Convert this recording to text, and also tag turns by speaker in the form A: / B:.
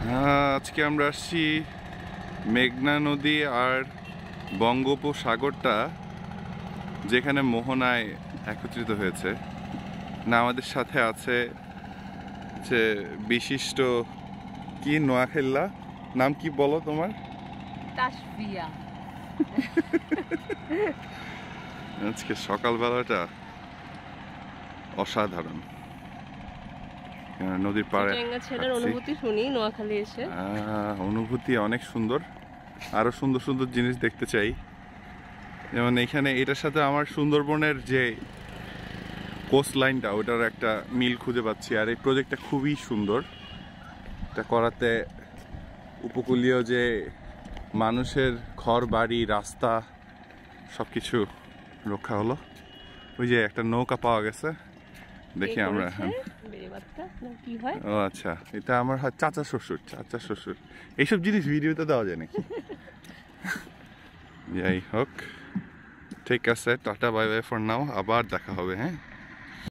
A: আজকে আমরা আসছি মেঘনা নদী আর বঙ্গোপসাগরটা যেখানে মোহনায় একত্রিত হয়েছে। না, আমাদের সাথে আছে যে বিশিষ্ট কি নোয়াখাইল্লা, নাম কি বলো তোমার?
B: তাসফিয়া।
A: আজকে সকালবেলাটা অসাধারণ, নদীর পাড়ে
B: ছেলের অনুভূতি শুনি নোয়াখালী এসে।
A: অনুভূতি অনেক সুন্দর, আরো সুন্দর সুন্দর জিনিস দেখতে চাই। যেমন এখানে এটার সাথে আমার সুন্দরবনের যে কোস্ট লাইনটা, ওটার একটা মিল খুঁজে পাচ্ছি। আর এই প্রজেক্টটা খুবই সুন্দর, এটা করাতে উপকূলীয় যে মানুষের ঘর বাড়ি রাস্তা সবকিছু রক্ষা হলো। ওই যে একটা নৌকা পাওয়া গেছে, দেখি আমরা। ও আচ্ছা, এটা আমার চাচা শ্বশুর। এইসব জিনিস ভিডিওতে দেওয়া যায় নাকি? যাই হোক, ঠিক আছে, tata bye bye for now, আবার দেখা হবে। হ্যাঁ।